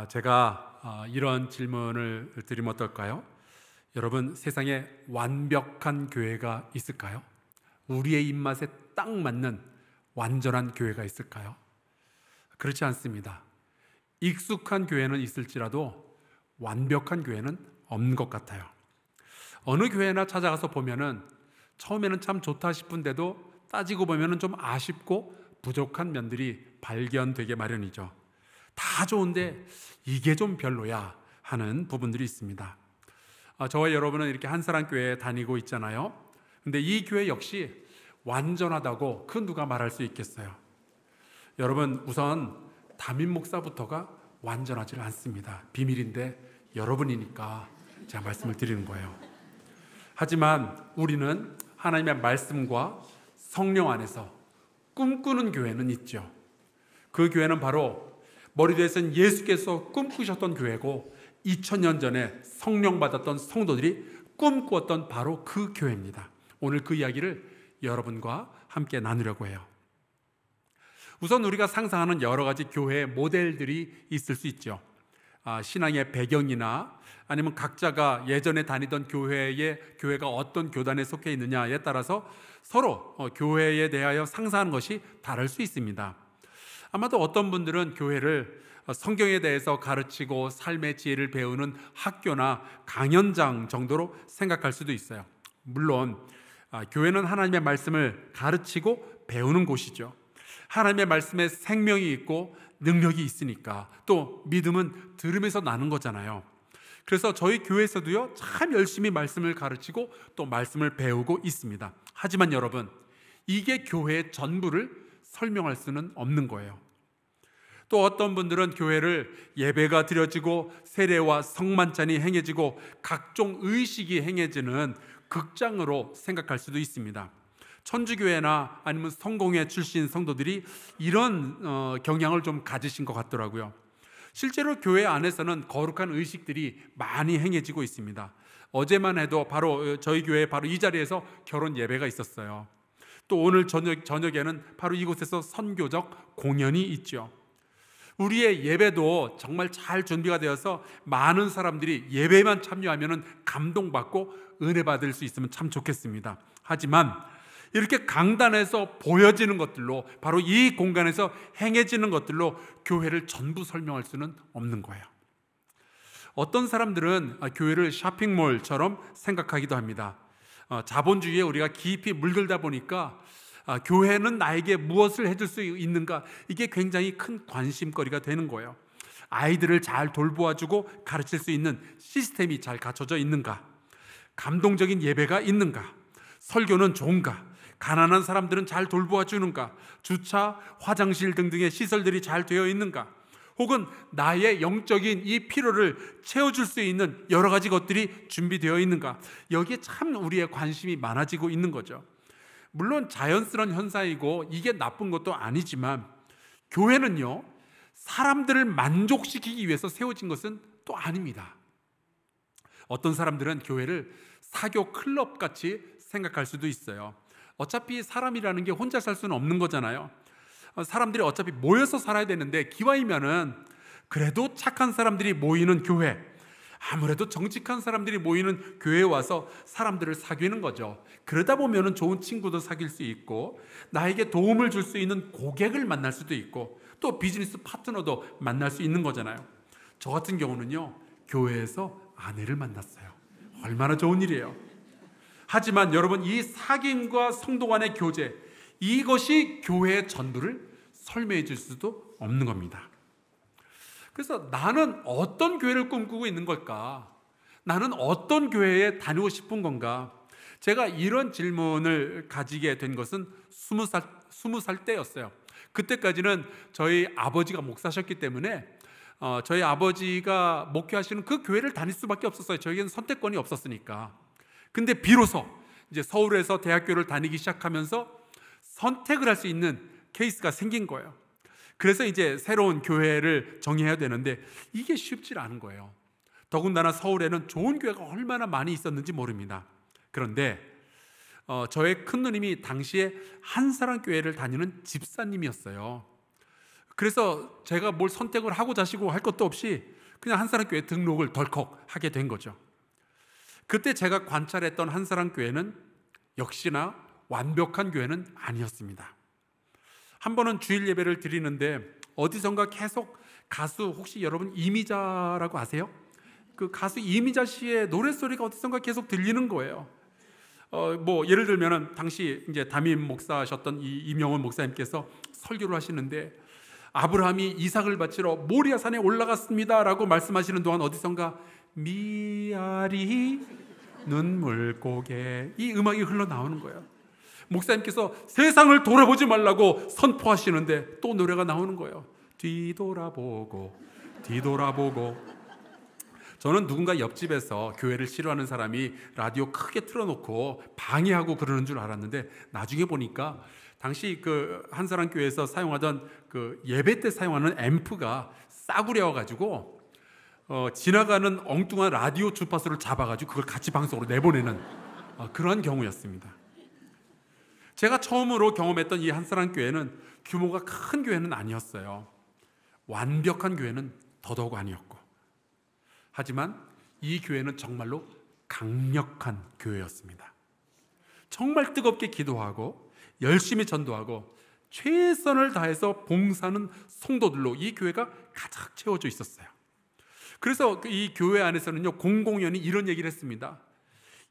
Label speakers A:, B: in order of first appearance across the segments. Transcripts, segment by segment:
A: 제가 이런 질문을 드리면 어떨까요? 여러분, 세상에 완벽한 교회가 있을까요? 우리의 입맛에 딱 맞는 완전한 교회가 있을까요? 그렇지 않습니다. 익숙한 교회는 있을지라도 완벽한 교회는 없는 것 같아요. 어느 교회나 찾아가서 보면은 처음에는 참 좋다 싶은데도 따지고 보면은 좀 아쉽고 부족한 면들이 발견되게 마련이죠. 다 좋은데 이게 좀 별로야 하는 부분들이 있습니다. 저와 여러분은 이렇게 한사랑교회에 다니고 있잖아요. 근데 이 교회 역시 완전하다고 그 누가 말할 수 있겠어요? 여러분, 우선 담임 목사부터가 완전하지 않습니다. 비밀인데 여러분이니까 제가 말씀을 드리는 거예요. 하지만 우리는 하나님의 말씀과 성령 안에서 꿈꾸는 교회는 있죠. 그 교회는 바로 머리대에서는 예수께서 꿈꾸셨던 교회고 2000년 전에 성령 받았던 성도들이 꿈꾸었던 바로 그 교회입니다. 오늘 그 이야기를 여러분과 함께 나누려고 해요. 우선 우리가 상상하는 여러 가지 교회의 모델들이 있을 수 있죠. 신앙의 배경이나 아니면 각자가 예전에 다니던 교회가 어떤 교단에 속해 있느냐에 따라서 서로 교회에 대하여 상상하는 것이 다를 수 있습니다. 아마도 어떤 분들은 교회를 성경에 대해서 가르치고 삶의 지혜를 배우는 학교나 강연장 정도로 생각할 수도 있어요. 물론 교회는 하나님의 말씀을 가르치고 배우는 곳이죠. 하나님의 말씀에 생명이 있고 능력이 있으니까, 또 믿음은 들음에서 나는 거잖아요. 그래서 저희 교회에서도요, 참 열심히 말씀을 가르치고 또 말씀을 배우고 있습니다. 하지만 여러분, 이게 교회의 전부를 설명할 수는 없는 거예요. 또 어떤 분들은 교회를 예배가 드려지고 세례와 성만찬이 행해지고 각종 의식이 행해지는 극장으로 생각할 수도 있습니다. 천주교회나 아니면 성공회 출신 성도들이 이런 경향을 좀 가지신 것 같더라고요. 실제로 교회 안에서는 거룩한 의식들이 많이 행해지고 있습니다. 어제만 해도 바로 저희 교회 바로 이 자리에서 결혼 예배가 있었어요. 또 오늘 저녁에는 바로 이곳에서 선교적 공연이 있죠. 우리의 예배도 정말 잘 준비가 되어서 많은 사람들이 예배만 참여하면 감동받고 은혜 받을 수 있으면 참 좋겠습니다. 하지만 이렇게 강단에서 보여지는 것들로, 바로 이 공간에서 행해지는 것들로 교회를 전부 설명할 수는 없는 거예요. 어떤 사람들은 교회를 쇼핑몰처럼 생각하기도 합니다. 자본주의에 우리가 깊이 물들다 보니까 교회는 나에게 무엇을 해줄 수 있는가, 이게 굉장히 큰 관심거리가 되는 거예요. 아이들을 잘 돌보아주고 가르칠 수 있는 시스템이 잘 갖춰져 있는가, 감동적인 예배가 있는가, 설교는 좋은가, 가난한 사람들은 잘 돌보아주는가, 주차, 화장실 등등의 시설들이 잘 되어 있는가, 혹은 나의 영적인 이 필요를 채워줄 수 있는 여러 가지 것들이 준비되어 있는가, 여기에 참 우리의 관심이 많아지고 있는 거죠. 물론 자연스러운 현상이고 이게 나쁜 것도 아니지만, 교회는요, 사람들을 만족시키기 위해서 세워진 것은 또 아닙니다. 어떤 사람들은 교회를 사교 클럽 같이 생각할 수도 있어요. 어차피 사람이라는 게 혼자 살 수는 없는 거잖아요. 사람들이 어차피 모여서 살아야 되는데, 기왕이면은 그래도 착한 사람들이 모이는 교회, 아무래도 정직한 사람들이 모이는 교회에 와서 사람들을 사귀는 거죠. 그러다 보면은 좋은 친구도 사귈 수 있고, 나에게 도움을 줄 수 있는 고객을 만날 수도 있고, 또 비즈니스 파트너도 만날 수 있는 거잖아요. 저 같은 경우는요, 교회에서 아내를 만났어요. 얼마나 좋은 일이에요. 하지만 여러분, 이 사귐과 성도 간의 교제, 이것이 교회의 전부를 설명해 줄 수도 없는 겁니다. 그래서 나는 어떤 교회를 꿈꾸고 있는 걸까? 나는 어떤 교회에 다니고 싶은 건가? 제가 이런 질문을 가지게 된 것은 20살 때였어요. 그때까지는 저희 아버지가 목사셨기 때문에 저희 아버지가 목회하시는 그 교회를 다닐 수밖에 없었어요. 저에게는 선택권이 없었으니까. 근데 비로소 이제 서울에서 대학교를 다니기 시작하면서 선택을 할 수 있는 케이스가 생긴 거예요. 그래서 이제 새로운 교회를 정해야 되는데 이게 쉽지 않은 거예요. 더군다나 서울에는 좋은 교회가 얼마나 많이 있었는지 모릅니다. 그런데 저의 큰누님이 당시에 한사랑교회를 다니는 집사님이었어요. 그래서 제가 뭘 선택을 하고 자시고 할 것도 없이 그냥 한사랑교회 등록을 덜컥 하게 된 거죠. 그때 제가 관찰했던 한사랑교회는 역시나 완벽한 교회는 아니었습니다. 한 번은 주일 예배를 드리는데 어디선가 계속 가수, 혹시 여러분 이미자라고 아세요? 그 가수 이미자 씨의 노랫소리가 어디선가 계속 들리는 거예요. 뭐 예를 들면은 당시 이제 담임 목사셨던 이 이명훈 목사님께서 설교를 하시는데 아브라함이 이삭을 바치러 모리아 산에 올라갔습니다라고 말씀하시는 동안 어디선가 미아리 눈물고개 이 음악이 흘러나오는 거예요. 목사님께서 세상을 돌아보지 말라고 선포하시는데 또 노래가 나오는 거예요. 뒤돌아보고 뒤돌아보고. 저는 누군가 옆집에서 교회를 싫어하는 사람이 라디오 크게 틀어놓고 방해하고 그러는 줄 알았는데 나중에 보니까 당시 그 한사랑교회에서 사용하던 그 예배 때 사용하는 앰프가 싸구려가지고 지나가는 엉뚱한 라디오 주파수를 잡아가지고 그걸 같이 방송으로 내보내는 그러한 경우였습니다. 제가 처음으로 경험했던 이 한사랑교회는 규모가 큰 교회는 아니었어요. 완벽한 교회는 더더욱 아니었고, 하지만 이 교회는 정말로 강력한 교회였습니다. 정말 뜨겁게 기도하고 열심히 전도하고 최선을 다해서 봉사하는 성도들로 이 교회가 가득 채워져 있었어요. 그래서 이 교회 안에서는요, 공공연히 이런 얘기를 했습니다.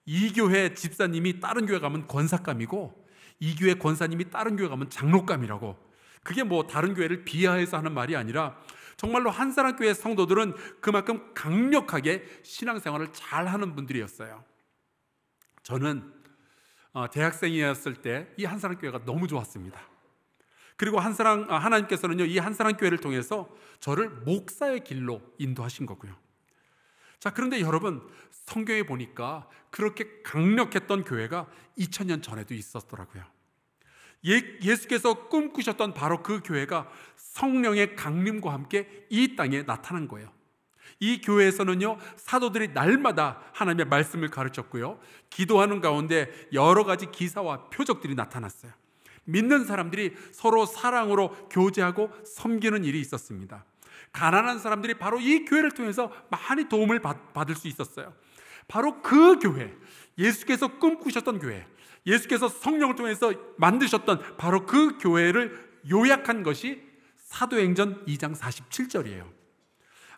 A: 이 교회 집사님이 다른 교회 가면 권사감이고 이 교회 권사님이 다른 교회 가면 장로감이라고. 그게 뭐 다른 교회를 비하해서 하는 말이 아니라 정말로 한사랑교회 성도들은 그만큼 강력하게 신앙생활을 잘하는 분들이었어요. 저는 대학생이었을 때 이 한사랑교회가 너무 좋았습니다. 그리고 하나님께서는요, 이 한사랑교회를 통해서 저를 목사의 길로 인도하신 거고요. 자, 그런데 여러분, 성경에 보니까 그렇게 강력했던 교회가 2000년 전에도 있었더라고요. 예수께서 꿈꾸셨던 바로 그 교회가 성령의 강림과 함께 이 땅에 나타난 거예요. 이 교회에서는요, 사도들이 날마다 하나님의 말씀을 가르쳤고요, 기도하는 가운데 여러 가지 기사와 표적들이 나타났어요. 믿는 사람들이 서로 사랑으로 교제하고 섬기는 일이 있었습니다. 가난한 사람들이 바로 이 교회를 통해서 많이 도움을 받을 수 있었어요. 바로 그 교회, 예수께서 꿈꾸셨던 교회, 예수께서 성령을 통해서 만드셨던 바로 그 교회를 요약한 것이 사도행전 2장 47절이에요.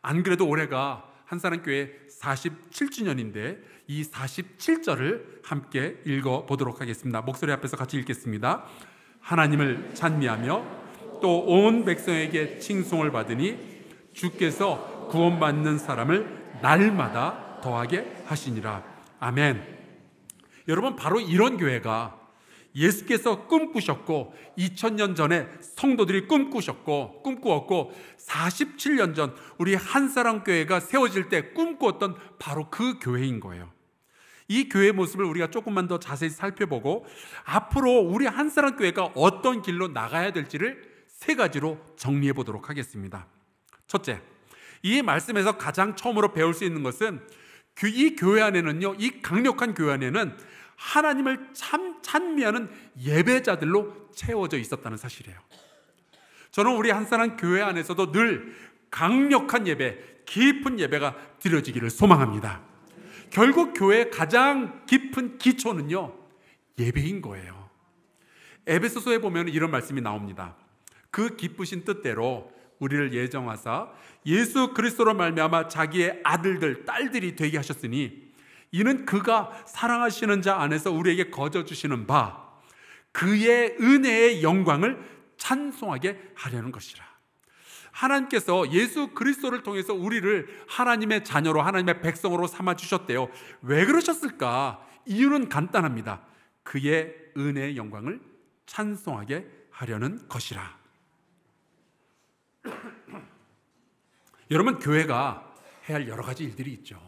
A: 안 그래도 올해가 한사랑교회 47주년인데 이 47절을 함께 읽어보도록 하겠습니다. 목소리 앞에서 같이 읽겠습니다. 하나님을 찬미하며 또 온 백성에게 칭송을 받으니 주께서 구원받는 사람을 날마다 더하게 하시니라. 아멘. 여러분, 바로 이런 교회가 예수께서 꿈꾸셨고 2000년 전에 성도들이 꿈꾸었고 47년 전 우리 한사랑교회가 세워질 때 꿈꾸었던 바로 그 교회인 거예요. 이 교회의 모습을 우리가 조금만 더 자세히 살펴보고 앞으로 우리 한사랑교회가 어떤 길로 나가야 될지를 세 가지로 정리해 보도록 하겠습니다. 첫째, 이 말씀에서 가장 처음으로 배울 수 있는 것은 이 교회 안에는요, 이 강력한 교회 안에는 하나님을 찬미하는 예배자들로 채워져 있었다는 사실이에요. 저는 우리 한사랑교회 안에서도 늘 강력한 예배, 깊은 예배가 드려지기를 소망합니다. 결국 교회의 가장 깊은 기초는요, 예배인 거예요. 에베소서에 보면 이런 말씀이 나옵니다. 그 기쁘신 뜻대로 우리를 예정하사 예수 그리스도로 말미암아 자기의 아들들, 딸들이 되게 하셨으니 이는 그가 사랑하시는 자 안에서 우리에게 거저 주시는 바 그의 은혜의 영광을 찬송하게 하려는 것이라. 하나님께서 예수 그리스도를 통해서 우리를 하나님의 자녀로, 하나님의 백성으로 삼아주셨대요. 왜 그러셨을까? 이유는 간단합니다. 그의 은혜의 영광을 찬송하게 하려는 것이라. 여러분, 교회가 해야 할 여러 가지 일들이 있죠.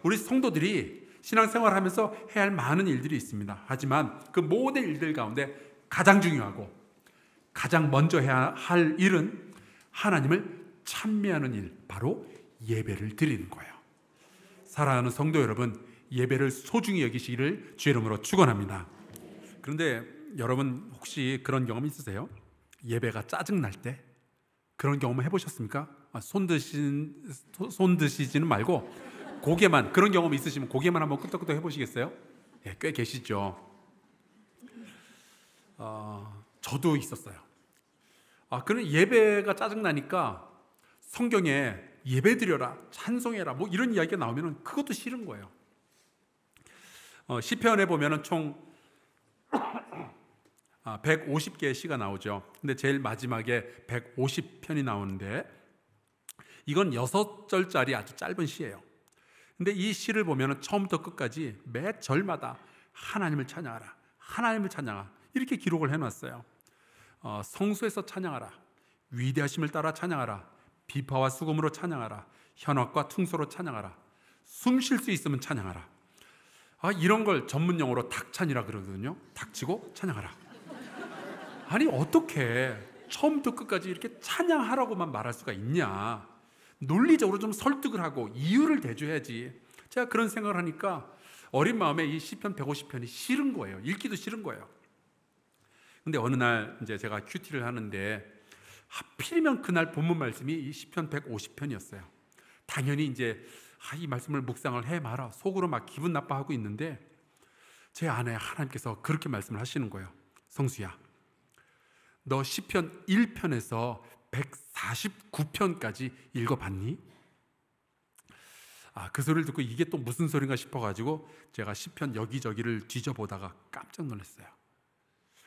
A: 우리 성도들이 신앙생활을 하면서 해야 할 많은 일들이 있습니다. 하지만 그 모든 일들 가운데 가장 중요하고 가장 먼저 해야 할 일은 하나님을 찬미하는 일, 바로 예배를 드리는 거예요. 사랑하는 성도 여러분, 예배를 소중히 여기시기를 주의 이름으로 축원합니다. 그런데 여러분 혹시 그런 경험 있으세요? 예배가 짜증날 때, 그런 경험 해보셨습니까? 손 드시지는 말고 고개만, 그런 경험 있으시면 고개만 한번 끄덕끄덕 해보시겠어요? 예, 꽤 계시죠. 저도 있었어요. 그런 예배가 짜증나니까 성경에 예배드려라, 찬송해라, 뭐 이런 이야기가 나오면 그것도 싫은 거예요. 시편에 보면은 총 150개의 시가 나오죠. 근데 제일 마지막에 150편이 나오는데 이건 6절짜리 아주 짧은 시예요. 근데 이 시를 보면은 처음부터 끝까지 매 절마다 하나님을 찬양하라, 하나님을 찬양하라, 이렇게 기록을 해놨어요. 성소에서 찬양하라, 위대하심을 따라 찬양하라, 비파와 수금으로 찬양하라, 현악과 퉁소로 찬양하라, 숨 쉴 수 있으면 찬양하라. 이런 걸 전문 용어로 닥찬이라 그러거든요. 닥치고 찬양하라. 아니 어떻게 처음부터 끝까지 이렇게 찬양하라고만 말할 수가 있냐. 논리적으로 좀 설득을 하고 이유를 대줘야지. 제가 그런 생각을 하니까 어린 마음에 이 시편 150편이 싫은 거예요. 읽기도 싫은 거예요. 근데 어느 날 이제 제가 큐티를 하는데 하필이면 그날 본문 말씀이 이 시편 150편이었어요. 당연히 이제 이 말씀을 묵상을 해 마라 속으로 막 기분 나빠하고 있는데 제 아내 하나님께서 그렇게 말씀을 하시는 거예요. 성수야, 너 시편 1편에서 149편까지 읽어봤니? 그 소리를 듣고 이게 또 무슨 소린가 싶어가지고 제가 시편 여기저기를 뒤져보다가 깜짝 놀랐어요.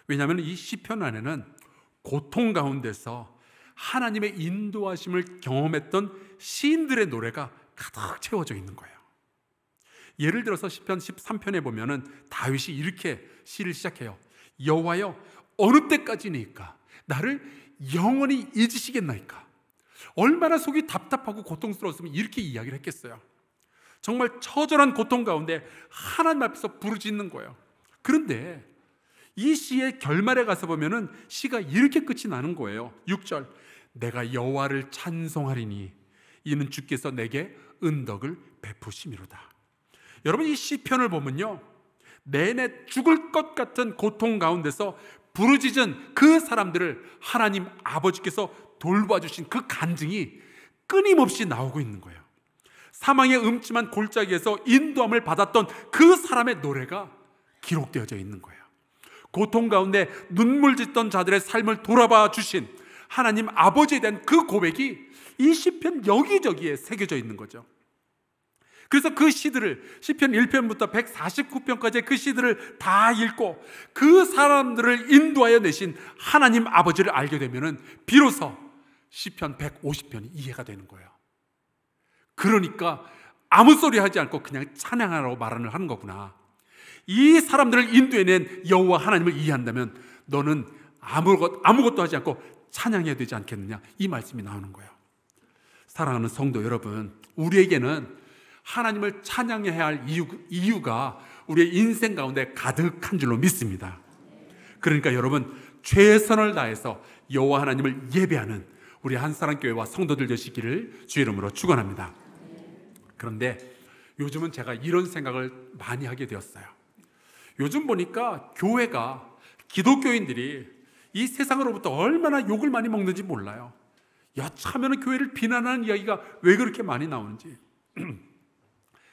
A: 왜냐하면 이 시편 안에는 고통 가운데서 하나님의 인도하심을 경험했던 시인들의 노래가 가득 채워져 있는 거예요. 예를 들어서 시편 13편에 보면은 다윗이 이렇게 시를 시작해요. 여호와여, 어느 때까지니까 나를 영원히 잊으시겠나이까. 얼마나 속이 답답하고 고통스러웠으면 이렇게 이야기를 했겠어요. 정말 처절한 고통 가운데 하나님 앞에서 부르짖는 거예요. 그런데 이 시의 결말에 가서 보면은 시가 이렇게 끝이 나는 거예요. 6절, 내가 여호와를 찬송하리니 이는 주께서 내게 은덕을 베푸심이로다. 여러분, 이 시편을 보면요, 내내 죽을 것 같은 고통 가운데서 부르짖은 그 사람들을 하나님 아버지께서 돌봐주신 그 간증이 끊임없이 나오고 있는 거예요. 사망의 음침한 골짜기에서 인도함을 받았던 그 사람의 노래가 기록되어져 있는 거예요. 고통 가운데 눈물 짓던 자들의 삶을 돌아봐 주신 하나님 아버지에 대한 그 고백이 이 시편 여기저기에 새겨져 있는 거죠. 그래서 그 시들을 시편 1편부터 149편까지의 그 시들을 다 읽고 그 사람들을 인도하여 내신 하나님 아버지를 알게 되면은 비로소 시편 150편이 이해가 되는 거예요. 그러니까 아무 소리 하지 않고 그냥 찬양하라고 말을 하는 거구나. 이 사람들을 인도해낸 여호와 하나님을 이해한다면 너는 아무것도 하지 않고 찬양해야 되지 않겠느냐, 이 말씀이 나오는 거예요. 사랑하는 성도 여러분, 우리에게는 하나님을 찬양해야 할 이유가 우리의 인생 가운데 가득한 줄로 믿습니다. 그러니까 여러분, 최선을 다해서 여호와 하나님을 예배하는 우리 한사랑교회와 성도들 되시기를 주의 이름으로 축원합니다. 그런데 요즘은 제가 이런 생각을 많이 하게 되었어요. 요즘 보니까 교회가, 기독교인들이 이 세상으로부터 얼마나 욕을 많이 먹는지 몰라요. 여차하면 교회를 비난하는 이야기가 왜 그렇게 많이 나오는지.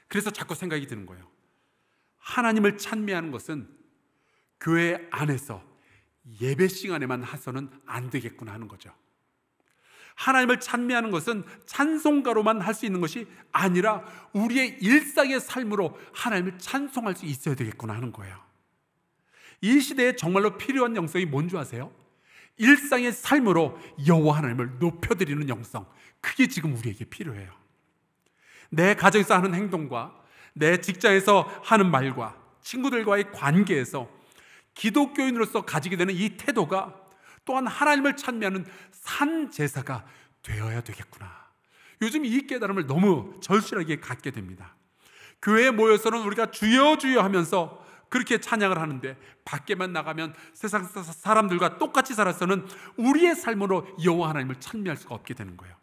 A: 그래서 자꾸 생각이 드는 거예요. 하나님을 찬미하는 것은 교회 안에서 예배 시간에만 해서는 안 되겠구나 하는 거죠. 하나님을 찬미하는 것은 찬송가로만 할 수 있는 것이 아니라 우리의 일상의 삶으로 하나님을 찬송할 수 있어야 되겠구나 하는 거예요. 이 시대에 정말로 필요한 영성이 뭔지 아세요? 일상의 삶으로 여호와 하나님을 높여드리는 영성, 그게 지금 우리에게 필요해요. 내 가정에서 하는 행동과 내 직장에서 하는 말과 친구들과의 관계에서 기독교인으로서 가지게 되는 이 태도가 또한 하나님을 찬미하는 산 제사가 되어야 되겠구나. 요즘 이 깨달음을 너무 절실하게 갖게 됩니다. 교회에 모여서는 우리가 주여 주여 하면서 그렇게 찬양을 하는데 밖에만 나가면 세상 사람들과 똑같이 살아서는 우리의 삶으로 여호와 하나님을 찬미할 수가 없게 되는 거예요.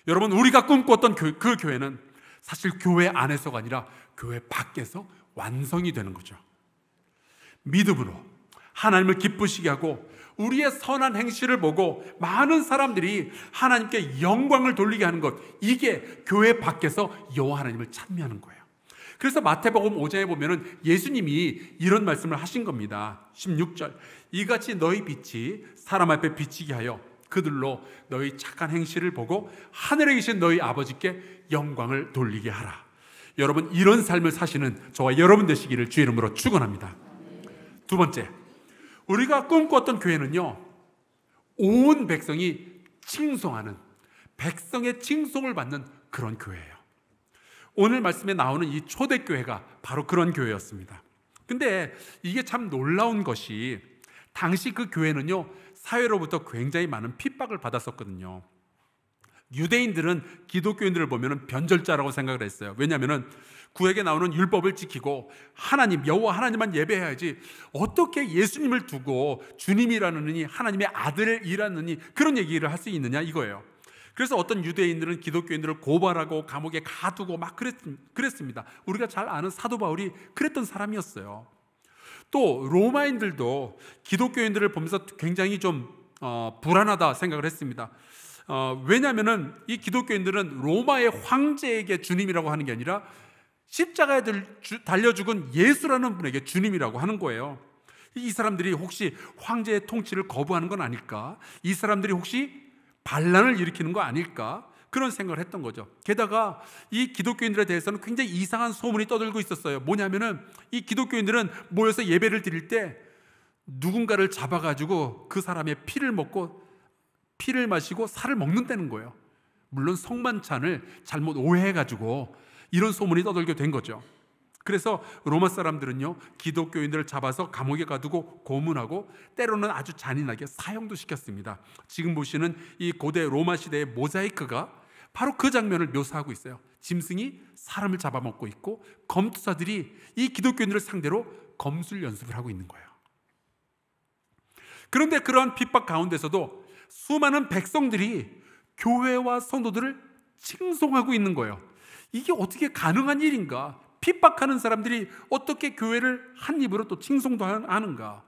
A: 여러분, 우리가 꿈꾸었던 그 교회는 사실 교회 안에서가 아니라 교회 밖에서 완성이 되는 거죠. 믿음으로 하나님을 기쁘시게 하고 우리의 선한 행실을 보고 많은 사람들이 하나님께 영광을 돌리게 하는 것, 이게 교회 밖에서 여호와 하나님을 찬미하는 거예요. 그래서 마태복음 5장에 보면은 예수님이 이런 말씀을 하신 겁니다. 16절, 이같이 너희 빛이 사람 앞에 비치게 하여 그들로 너희 착한 행실을 보고 하늘에 계신 너희 아버지께 영광을 돌리게 하라. 여러분, 이런 삶을 사시는 저와 여러분 되시기를 주의 이름으로 축원합니다. 두 번째, 우리가 꿈꿨던 교회는요, 온 백성이 칭송하는, 백성의 칭송을 받는 그런 교회예요. 오늘 말씀에 나오는 이 초대교회가 바로 그런 교회였습니다. 근데 이게 참 놀라운 것이, 당시 그 교회는요, 사회로부터 굉장히 많은 핍박을 받았었거든요. 유대인들은 기독교인들을 보면 변절자라고 생각을 했어요. 왜냐하면 구약에 나오는 율법을 지키고 하나님, 여호와 하나님만 예배해야지 어떻게 예수님을 두고 주님이라느니 하나님의 아들이라느니 그런 얘기를 할 수 있느냐, 이거예요. 그래서 어떤 유대인들은 기독교인들을 고발하고 감옥에 가두고 막 그랬습니다. 우리가 잘 아는 사도 바울이 그랬던 사람이었어요. 또 로마인들도 기독교인들을 보면서 굉장히 좀 불안하다 생각을 했습니다. 왜냐하면 이 기독교인들은 로마의 황제에게 주님이라고 하는 게 아니라 십자가에 달려 죽은 예수라는 분에게 주님이라고 하는 거예요. 이 사람들이 혹시 황제의 통치를 거부하는 건 아닐까? 이 사람들이 혹시 반란을 일으키는 거 아닐까? 그런 생각을 했던 거죠. 게다가 이 기독교인들에 대해서는 굉장히 이상한 소문이 떠들고 있었어요. 뭐냐면은 이 기독교인들은 모여서 예배를 드릴 때 누군가를 잡아가지고 그 사람의 피를 먹고 피를 마시고 살을 먹는다는 거예요. 물론 성만찬을 잘못 오해해가지고 이런 소문이 떠돌게 된 거죠. 그래서 로마 사람들은요, 기독교인들을 잡아서 감옥에 가두고 고문하고 때로는 아주 잔인하게 사형도 시켰습니다. 지금 보시는 이 고대 로마 시대의 모자이크가 바로 그 장면을 묘사하고 있어요. 짐승이 사람을 잡아먹고 있고 검투사들이 이 기독교인들을 상대로 검술 연습을 하고 있는 거예요. 그런데 그러한 핍박 가운데서도 수많은 백성들이 교회와 성도들을 칭송하고 있는 거예요. 이게 어떻게 가능한 일인가? 핍박하는 사람들이 어떻게 교회를 한 입으로 또 칭송도 하는가?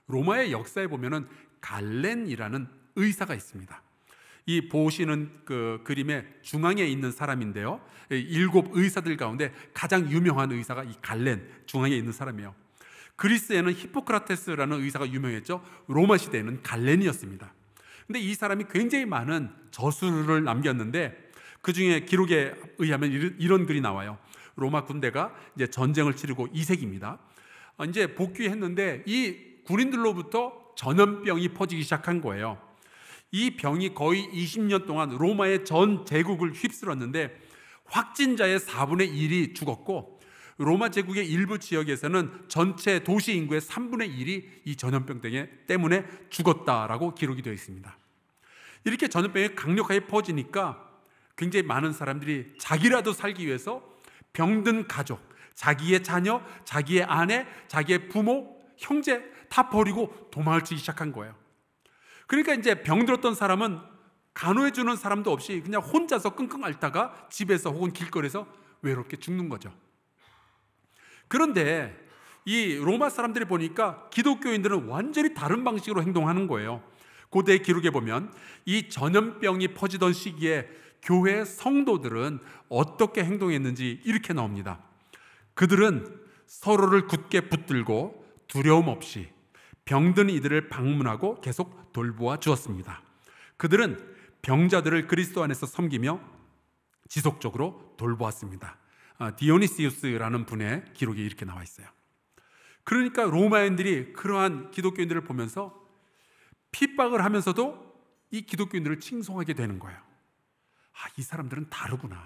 A: 로마의 역사에 보면은 갈렌이라는 의사가 있습니다. 이 보시는 그 그림의 중앙에 있는 사람인데요, 7 의사들 가운데 가장 유명한 의사가 이 갈렌, 중앙에 있는 사람이에요. 그리스에는 히포크라테스라는 의사가 유명했죠. 로마 시대에는 갈렌이었습니다. 근데 이 사람이 굉장히 많은 저술을 남겼는데 그 중에 기록에 의하면 이런 글이 나와요. 로마 군대가 이제 전쟁을 치르고 2세기입니다. 이제 복귀했는데 이 군인들로부터 전염병이 퍼지기 시작한 거예요. 이 병이 거의 20년 동안 로마의 전 제국을 휩쓸었는데 확진자의 4분의 1이 죽었고 로마 제국의 일부 지역에서는 전체 도시 인구의 3분의 1이 이 전염병 때문에 죽었다라고 기록이 되어 있습니다. 이렇게 전염병이 강력하게 퍼지니까 굉장히 많은 사람들이 자기라도 살기 위해서 병든 가족, 자기의 자녀, 자기의 아내, 자기의 부모, 형제 다 버리고 도망을 치기 시작한 거예요. 그러니까 이제 병들었던 사람은 간호해주는 사람도 없이 그냥 혼자서 끙끙 앓다가 집에서 혹은 길거리에서 외롭게 죽는 거죠. 그런데 이 로마 사람들이 보니까 기독교인들은 완전히 다른 방식으로 행동하는 거예요. 고대 기록에 보면 이 전염병이 퍼지던 시기에 교회 성도들은 어떻게 행동했는지 이렇게 나옵니다. 그들은 서로를 굳게 붙들고 두려움 없이 병든 이들을 방문하고 계속 돌보아 주었습니다. 그들은 병자들을 그리스도 안에서 섬기며 지속적으로 돌보았습니다. 디오니시우스라는 분의 기록이 이렇게 나와 있어요. 그러니까 로마인들이 그러한 기독교인들을 보면서 핍박을 하면서도 이 기독교인들을 칭송하게 되는 거예요. 이 사람들은 다르구나.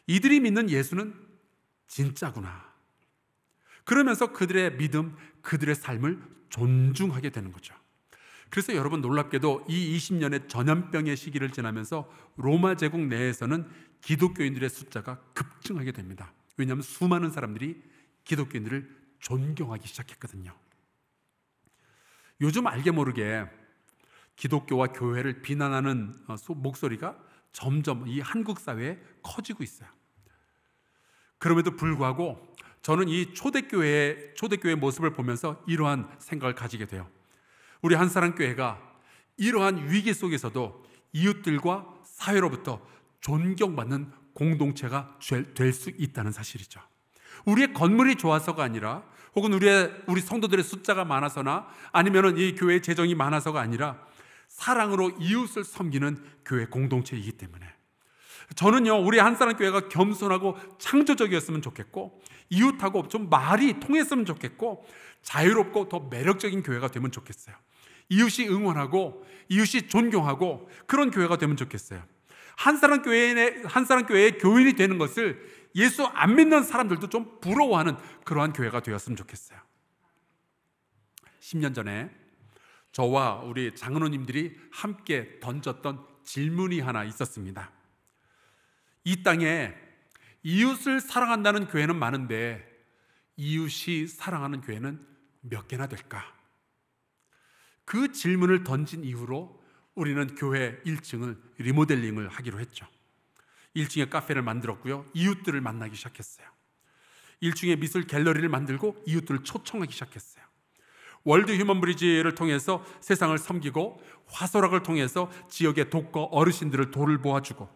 A: 이들이 믿는 예수는 진짜구나. 그러면서 그들의 믿음, 그들의 삶을 존중하게 되는 거죠. 그래서 여러분, 놀랍게도 이 20년의 전염병의 시기를 지나면서 로마 제국 내에서는 기독교인들의 숫자가 급증하게 됩니다. 왜냐하면 수많은 사람들이 기독교인들을 존경하기 시작했거든요. 요즘 알게 모르게 기독교와 교회를 비난하는 목소리가 점점 이 한국 사회에 커지고 있어요. 그럼에도 불구하고 저는 이 초대교회의 모습을 보면서 이러한 생각을 가지게 돼요. 우리 한사랑교회가 이러한 위기 속에서도 이웃들과 사회로부터 존경받는 공동체가 될 수 있다는 사실이죠. 우리의 건물이 좋아서가 아니라, 혹은 우리 성도들의 숫자가 많아서나, 아니면 이 교회의 재정이 많아서가 아니라 사랑으로 이웃을 섬기는 교회 공동체이기 때문에 저는요, 우리 한사랑교회가 겸손하고 창조적이었으면 좋겠고, 이웃하고 좀 말이 통했으면 좋겠고, 자유롭고 더 매력적인 교회가 되면 좋겠어요. 이웃이 응원하고 이웃이 존경하고 그런 교회가 되면 좋겠어요. 한사랑교회의 교인이 되는 것을 예수 안 믿는 사람들도 좀 부러워하는 그러한 교회가 되었으면 좋겠어요. 10년 전에 저와 우리 장로님들이 함께 던졌던 질문이 하나 있었습니다. 이 땅에 이웃을 사랑한다는 교회는 많은데 이웃이 사랑하는 교회는 몇 개나 될까? 그 질문을 던진 이후로 우리는 교회 1층을 리모델링을 하기로 했죠. 1층에 카페를 만들었고요, 이웃들을 만나기 시작했어요. 1층에 미술 갤러리를 만들고 이웃들을 초청하기 시작했어요. 월드 휴먼 브리지를 통해서 세상을 섬기고, 화소락을 통해서 지역의 독거 어르신들을 돌보아주고,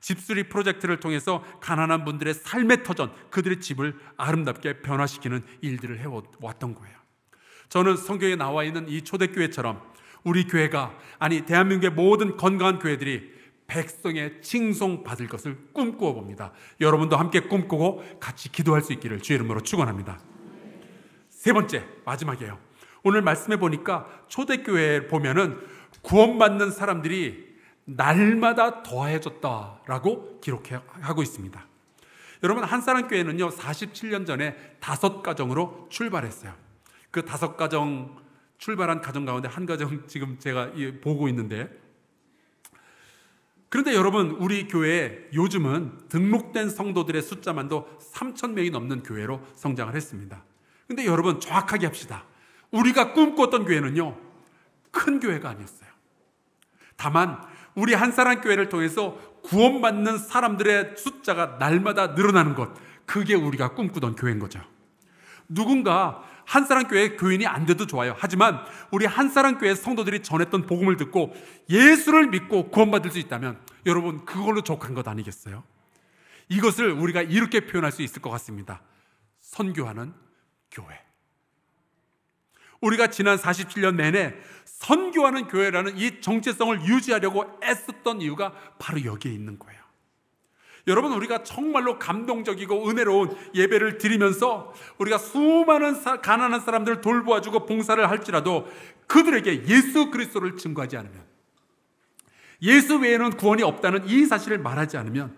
A: 집수리 프로젝트를 통해서 가난한 분들의 삶의 터전, 그들의 집을 아름답게 변화시키는 일들을 해왔던 거예요. 저는 성경에 나와 있는 이 초대교회처럼 우리 교회가, 아니 대한민국의 모든 건강한 교회들이 백성의 칭송받을 것을 꿈꾸어 봅니다. 여러분도 함께 꿈꾸고 같이 기도할 수 있기를 주의 이름으로 축원합니다. 세 번째, 마지막이에요. 오늘 말씀해 보니까 초대교회에 보면은 구원받는 사람들이 날마다 더해졌다라고 기록하고 있습니다. 여러분, 한사랑교회는요 47년 전에 5가정으로 출발했어요. 그 5가정 출발한 가정 가운데 한 가정 지금 제가 보고 있는데, 그런데 여러분, 우리 교회에 요즘은 등록된 성도들의 숫자만도 3,000명이 넘는 교회로 성장을 했습니다. 그런데 여러분, 정확하게 합시다. 우리가 꿈꿨던 교회는요 큰 교회가 아니었어요. 다만 우리 한사랑교회를 통해서 구원받는 사람들의 숫자가 날마다 늘어나는 것, 그게 우리가 꿈꾸던 교회인 거죠. 누군가 한사랑교회 교인이 안 돼도 좋아요. 하지만 우리 한사랑교회 성도들이 전했던 복음을 듣고 예수를 믿고 구원받을 수 있다면 여러분, 그걸로 족한 것 아니겠어요? 이것을 우리가 이렇게 표현할 수 있을 것 같습니다. 선교하는 교회. 우리가 지난 47년 내내 선교하는 교회라는 이 정체성을 유지하려고 애썼던 이유가 바로 여기에 있는 거예요. 여러분, 우리가 정말로 감동적이고 은혜로운 예배를 드리면서 우리가 수많은 가난한 사람들을 돌보아주고 봉사를 할지라도 그들에게 예수 그리스도를 증거하지 않으면, 예수 외에는 구원이 없다는 이 사실을 말하지 않으면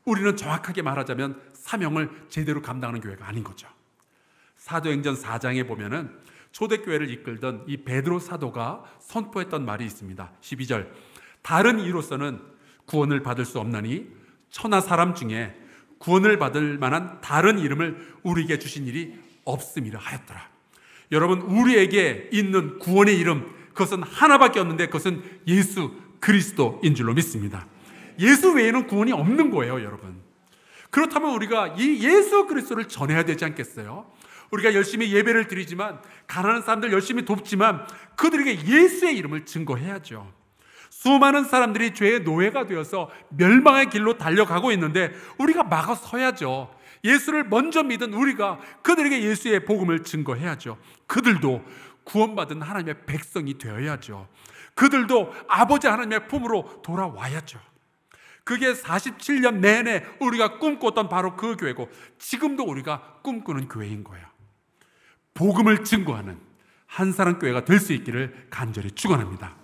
A: 우리는 정확하게 말하자면 사명을 제대로 감당하는 교회가 아닌 거죠. 사도행전 4장에 보면은 초대교회를 이끌던 이 베드로 사도가 선포했던 말이 있습니다. 12절, 다른 이로서는 구원을 받을 수 없나니 천하 사람 중에 구원을 받을 만한 다른 이름을 우리에게 주신 일이 없음이라 하였더라. 여러분, 우리에게 있는 구원의 이름, 그것은 하나밖에 없는데 그것은 예수 그리스도인 줄로 믿습니다. 예수 외에는 구원이 없는 거예요, 여러분. 그렇다면 우리가 이 예수 그리스도를 전해야 되지 않겠어요? 우리가 열심히 예배를 드리지만, 가난한 사람들 열심히 돕지만 그들에게 예수의 이름을 증거해야죠. 수많은 사람들이 죄의 노예가 되어서 멸망의 길로 달려가고 있는데 우리가 막아서야죠. 예수를 먼저 믿은 우리가 그들에게 예수의 복음을 증거해야죠. 그들도 구원받은 하나님의 백성이 되어야죠. 그들도 아버지 하나님의 품으로 돌아와야죠. 그게 47년 내내 우리가 꿈꿨던 바로 그 교회고, 지금도 우리가 꿈꾸는 교회인 거예요. 복음을 증거하는 한사랑교회가 될 수 있기를 간절히 축원합니다.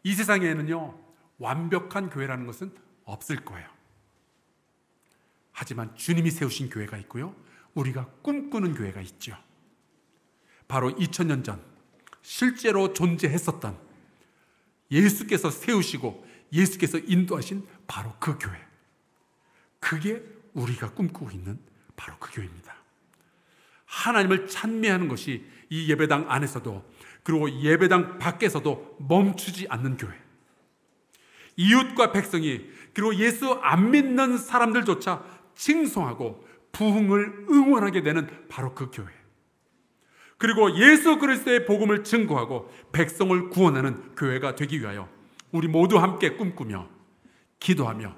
A: 이 세상에는요 완벽한 교회라는 것은 없을 거예요. 하지만 주님이 세우신 교회가 있고요, 우리가 꿈꾸는 교회가 있죠. 바로 2000년 전 실제로 존재했었던, 예수께서 세우시고 예수께서 인도하신 바로 그 교회, 그게 우리가 꿈꾸고 있는 바로 그 교회입니다. 하나님을 찬미하는 것이 이 예배당 안에서도, 그리고 예배당 밖에서도 멈추지 않는 교회, 이웃과 백성이, 그리고 예수 안 믿는 사람들조차 칭송하고 부흥을 응원하게 되는 바로 그 교회, 그리고 예수 그리스도의 복음을 증거하고 백성을 구원하는 교회가 되기 위하여 우리 모두 함께 꿈꾸며 기도하며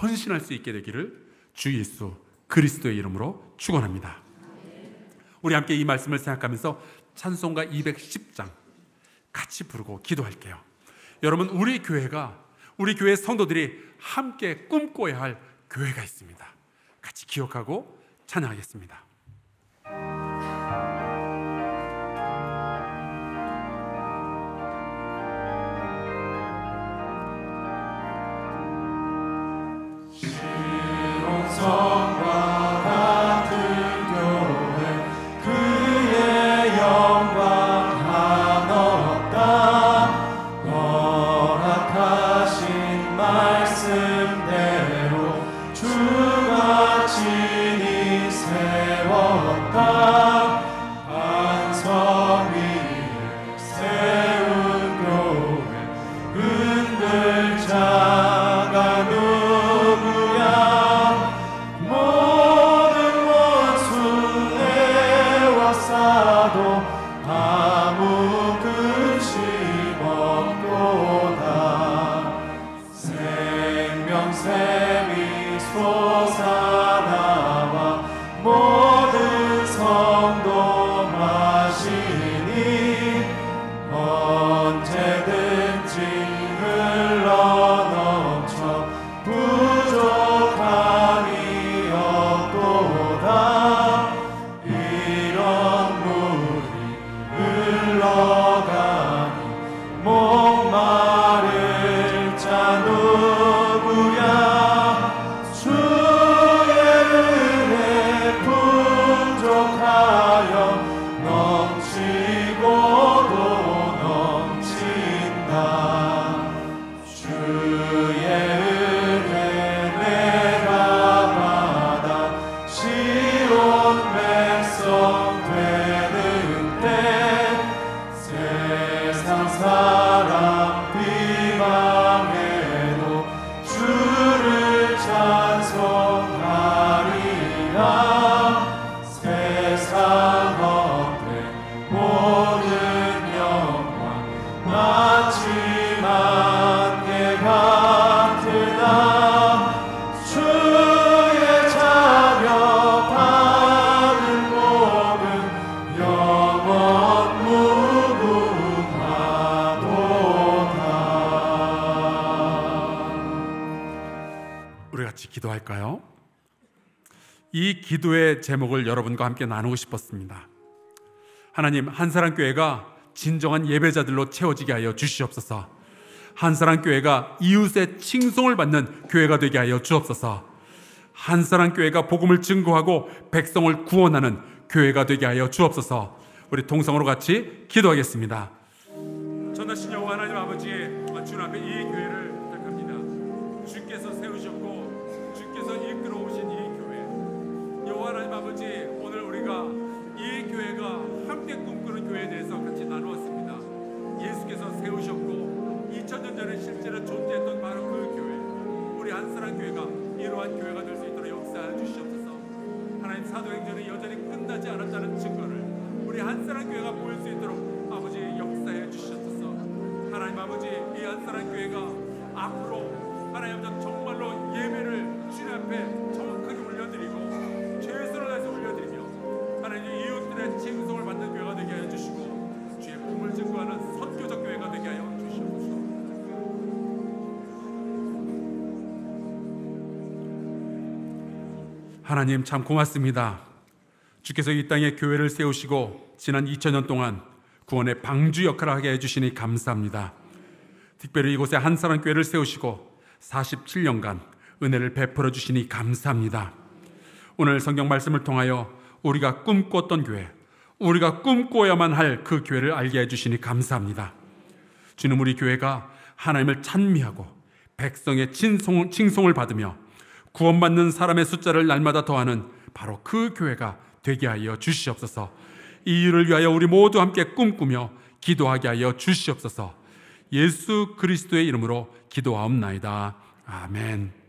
A: 헌신할 수 있게 되기를 주 예수 그리스도의 이름으로 축원합니다. 우리 함께 이 말씀을 생각하면서 찬송가 210장 같이 부르고 기도할게요. 여러분, 우리 교회 성도들이 함께 꿈꿔야 할 교회가 있습니다. 같이 기억하고 찬양하겠습니다.
B: 성과 같은 교회 그의 영광 한없다 허락하신 말씀대로 주가 친히 세웠다 반석 위에 세운 교회 흔들 자가 누구야 아무 근심 없도다 생명샘이 솟아나와 모든 성도 마시니 언제든지 흘러넘쳐 부족함이 없도다 흘러가니 목마를 자 누구야 주의 은혜 풍족하여 넘치고도 넘친다 주의 은혜 내가 받아 시온 백성 되는 때 세상 사람 비방해도 주를 찬송하리라 세상 어때 모든 영광 마치 만개 같으나 주의 자녀 받은 복은 영원
A: 우리 같이 기도할까요? 이 기도의 제목을 여러분과 함께 나누고 싶었습니다. 하나님, 한사랑교회가 진정한 예배자들로 채워지게 하여 주시옵소서. 한사랑교회가 이웃의 칭송을 받는 교회가 되게 하여 주옵소서. 한사랑교회가 복음을 증거하고 백성을 구원하는 교회가 되게 하여 주옵소서. 우리 동성으로 같이 기도하겠습니다. 전하신 여호와 하나님 아버지, 주님 앞에 이 교회를 부탁합니다. 주께서 세우셨고 주께서 이끌어 오신 이 교회, 여호와 하나님 아버지, 오늘 우리가 이 교회가 함께 꿈꾸는 교회에 대해서 같이 나누었습니다. 예수께서 세우셨고 2000년 전에 실제로 존재했던 바로 그 교회, 우리 한사랑교회가 이러한 교회가 될 수 있도록 역사해 주시옵소서. 하나님, 사도행전이 여전히 끝나지 않았다는 증거를 우리 한사랑교회가 보일 수 있도록 아버지 역사해 주시옵소서. 하나님 아버지, 이 한사랑교회가 앞으로 하나님 정말로 예배를 주님 앞에 정확하게 올려드리고 최선을 다해서 올려드리며 하나님 이웃들의 칭송을 받는 교회가 되게 하여 주시고 주의 복음을 증거하는 선교적 교회가 되게 하여 주시옵소서. 하나님, 참 고맙습니다. 주께서 이 땅에 교회를 세우시고 지난 2000년 동안 구원의 방주 역할을 하게 해주시니 감사합니다. 특별히 이곳에 한사랑교회를 세우시고 47년간 은혜를 베풀어 주시니 감사합니다. 오늘 성경 말씀을 통하여 우리가 꿈꿨던 교회, 우리가 꿈꿔야만 할 그 교회를 알게 해주시니 감사합니다. 주님, 우리 교회가 하나님을 찬미하고 백성의 칭송을 받으며 구원받는 사람의 숫자를 날마다 더하는 바로 그 교회가 되게 하여 주시옵소서. 이 일을 위하여 우리 모두 함께 꿈꾸며 기도하게 하여 주시옵소서. 예수 그리스도의 이름으로 기도하옵나이다. 아멘.